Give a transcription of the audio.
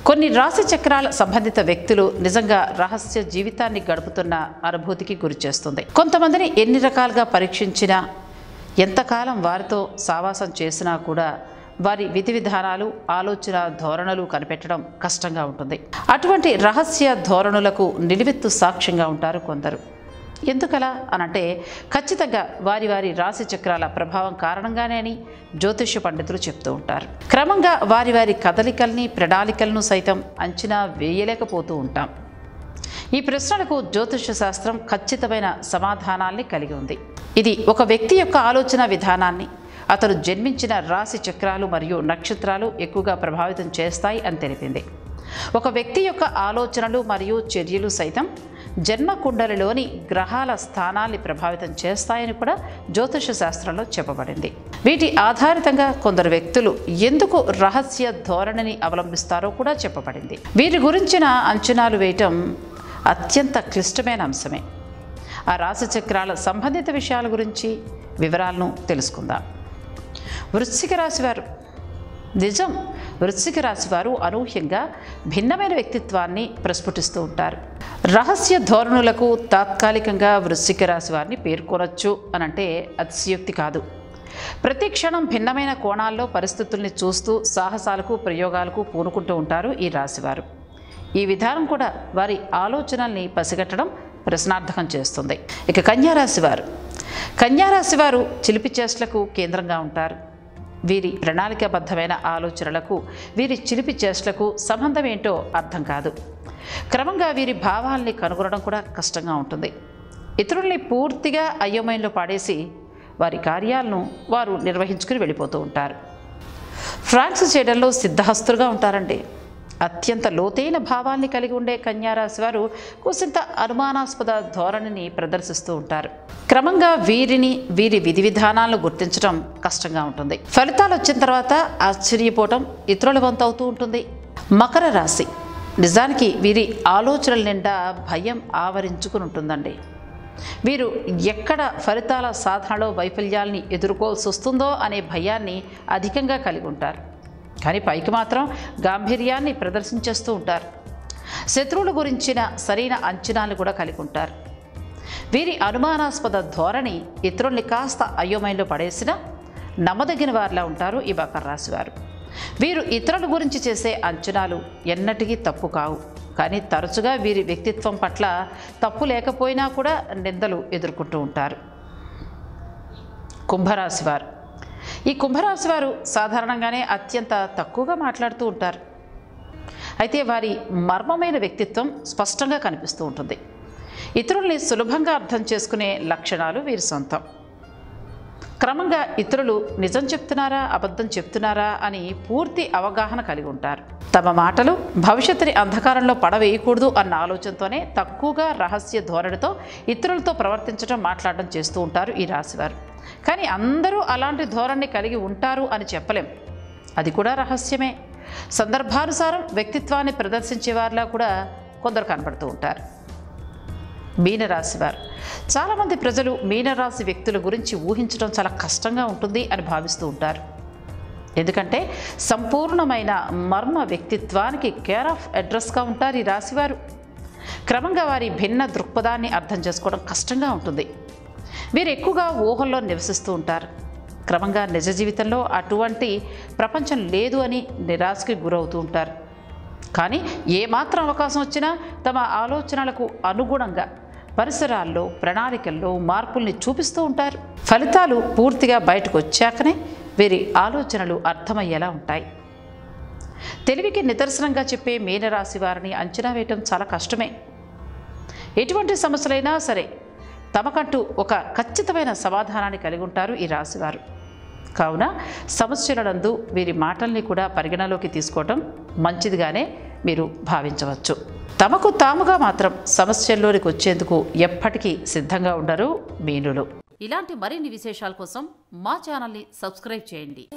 కొన్ని రాశి చక్రాల సంబంధిత వ్యక్తులు నిజంగా రహస్య జీవితాన్ని గడుపుతున్న అనుభూతికి గురిచేస్తుంది. కొంతమందిని ఎన్ని రకాలుగా పరీక్షించినా, ఎంతకాలం వారితో సావాసం చేసినా కూడా వారి విధి విధానాలు, ఆలోచన ధోరణులు కనిపెట్టడం కష్టంగా ఉంటుంది. అటువంటి రహస్య ధోరణులకు నిలువెత్తు సాక్ష్యంగా ఉంటారు కొందరు. ఎందుకలా అనంటే ఖచ్చితంగా వారి వారి రాశి చక్రాల ప్రభావం కారణంగానే అని జ్యోతిష్య పండితులు చెప్తూ ఉంటారు. క్రమంగా వారి వారి కదలికల్ని, ప్రణాళికలను సైతం అంచనా వేయలేకపోతూ ఉంటాం. ఈ ప్రశ్నలకు జ్యోతిష్య శాస్త్రం ఖచ్చితమైన సమాధానాల్ని కలిగి ఉంది. ఇది ఒక వ్యక్తి యొక్క ఆలోచన విధానాన్ని, అతను జన్మించిన రాశి చక్రాలు మరియు నక్షత్రాలు ఎక్కువగా ప్రభావితం చేస్తాయి అని తెలిపింది. ఒక వ్యక్తి యొక్క ఆలోచనలు మరియు చర్యలు సైతం జన్మ కుండలిలోని గ్రహాల స్థానాల్ని ప్రభావితం చేస్తాయని కూడా జ్యోతిష శాస్త్రంలో చెప్పబడింది. వీటి ఆధారితంగా కొందరు వ్యక్తులు ఎందుకు రహస్య ధోరణిని అవలంబిస్తారో కూడా చెప్పబడింది. వీరి గురించిన అంచనాలు వేయటం అత్యంత క్లిష్టమైన అంశమే. ఆ రాశి చక్రాల సంబంధిత విషయాల గురించి వివరాలను తెలుసుకుందాం. వృశ్చిక రాశివారు. నిజం, వృశ్చిక రాశివారు అనూహ్యంగా భిన్నమైన వ్యక్తిత్వాన్ని ప్రస్ఫుటిస్తూ ఉంటారు. రహస్య ధోరణులకు తాత్కాలికంగా వృశ్చిక రాశి వారిని పేర్కొనొచ్చు అనంటే అతిశయోక్తి కాదు. ప్రతి క్షణం భిన్నమైన కోణాల్లో పరిస్థితుల్ని చూస్తూ సాహసాలకు, ప్రయోగాలకు పూనుకుంటూ ఉంటారు ఈ రాశివారు. ఈ విధానం కూడా వారి ఆలోచనల్ని పసిగట్టడం ప్రశ్నార్థకం చేస్తుంది. ఇక కన్యారాశివారు. కన్యారాశివారు చిలిపి చేష్టలకు కేంద్రంగా ఉంటారు. వీరి ప్రణాళికాబద్ధమైన ఆలోచనలకు, వీరి చిలిపి చేష్టలకు సంబంధం ఏంటో అర్థం కాదు. క్రమంగా వీరి భావాల్ని కనుగొనడం కూడా కష్టంగా ఉంటుంది. ఇతరుల్ని పూర్తిగా అయోమయంలో పాడేసి వారి కార్యాలను వారు నిర్వహించుకుని వెళ్ళిపోతూ ఉంటారు. ఫ్రాంక్స్ చేయడంలో సిద్ధహస్తులుగా ఉంటారండి. అత్యంత లోతైన భావాల్ని కలిగి ఉండే కన్యారాశి వారు కొంత అనుమానాస్పద ధోరణిని ప్రదర్శిస్తూ ఉంటారు. క్రమంగా వీరి విధి విధానాలను గుర్తించడం కష్టంగా ఉంటుంది. ఫలితాలు వచ్చిన తర్వాత ఆశ్చర్యపోవటం ఇతరుల వంతు అవుతూ ఉంటుంది. మకర రాశి. నిజానికి వీరి ఆలోచనల నిండా భయం ఆవరించుకుని ఉంటుందండి. వీరు ఎక్కడ ఫలితాల సాధనలో వైఫల్యాల్ని ఎదుర్కోవాల్సి వస్తుందో అనే భయాన్ని అధికంగా కలిగి ఉంటారు. కానీ పైకి మాత్రం గాంభీర్యాన్ని ప్రదర్శించేస్తూ ఉంటారు. శత్రువుల గురించిన సరైన అంచనాలు కూడా కలిగి ఉంటారు. వీరి అనుమానాస్పద ధోరణి ఇతరుల్ని కాస్త అయోమయంలో పడేసినా నమ్మదగిన వారిలా ఉంటారు ఈ మకర రాశి వారు. వీరు ఇతరుల గురించి చేసే అంచనాలు ఎన్నటికీ తప్పు కావు. కానీ తరచుగా వీరి వ్యక్తిత్వం పట్ల తప్పు లేకపోయినా కూడా నిందలు ఎదుర్కొంటూ ఉంటారు. కుంభరాశి వారు. ఈ కుంభరాశి వారు సాధారణంగానే అత్యంత తక్కువగా మాట్లాడుతూ ఉంటారు. అయితే వారి మర్మమైన వ్యక్తిత్వం స్పష్టంగా కనిపిస్తూ ఉంటుంది. ఇతరుల్ని సులభంగా అర్థం చేసుకునే లక్షణాలు వీరి సొంతం. క్రమంగా ఇతరులు నిజం చెప్తున్నారా, అబద్ధం చెప్తున్నారా అని పూర్తి అవగాహన కలిగి ఉంటారు. తమ మాటలు భవిష్యత్తుని అంధకారంలో పడవేయకూడదు అన్న ఆలోచనతోనే తక్కువగా రహస్య ధోరణితో ఇతరులతో ప్రవర్తించడం, మాట్లాడడం చేస్తూ ఉంటారు ఈ రాశివారు. కానీ అందరూ అలాంటి ధోరణి కలిగి ఉంటారు అని చెప్పలేం. అది కూడా రహస్యమే. సందర్భానుసారం వ్యక్తిత్వాన్ని ప్రదర్శించే వారిలా కూడా కొందరు కనబడుతూ ఉంటారు. మీనరాశివారు. చాలామంది ప్రజలు మీనరాశి వ్యక్తుల గురించి ఊహించడం చాలా కష్టంగా ఉంటుంది అని భావిస్తూ ఉంటారు. ఎందుకంటే సంపూర్ణమైన మర్మ వ్యక్తిత్వానికి కేర్ ఆఫ్ అడ్రస్గా ఉంటారు ఈ రాశివారు. క్రమంగా వారి భిన్న దృక్పథాన్ని అర్థం చేసుకోవడం కష్టంగా ఉంటుంది. వీరు ఎక్కువగా ఊహల్లో నివసిస్తూ ఉంటారు. క్రమంగా నిజ జీవితంలో అటువంటి ప్రపంచం లేదు అని నిరాశకి గురవుతూ ఉంటారు. కానీ ఏమాత్రం అవకాశం వచ్చినా తమ ఆలోచనలకు అనుగుణంగా పరిసరాల్లో, ప్రణాళికల్లో మార్పుల్ని చూపిస్తూ ఉంటారు. ఫలితాలు పూర్తిగా బయటకు వచ్చాకనే వీరి ఆలోచనలు అర్థమయ్యేలా ఉంటాయి. తెలివికి నిదర్శనంగా చెప్పే మీనరాశి వారిని అంచనా వేయటం చాలా కష్టమే. ఎటువంటి సమస్యలైనా సరే తమకంటూ ఒక ఖచ్చితమైన సమాధానాన్ని కలిగి ఉంటారు ఈ రాశివారు. కావున సమస్యలందు వీరి మాటల్ని కూడా పరిగణలోకి తీసుకోవటం మంచిదిగానే మీరు భావించవచ్చు. తమకు తాముగా మాత్రం సమస్యల్లోనికి వచ్చేందుకు ఎప్పటికీ సిద్ధంగా ఉండరు మీనులు. ఇలాంటి మరిన్ని విశేషాల కోసం మా ఛానల్ని సబ్స్క్రైబ్ చేయండి.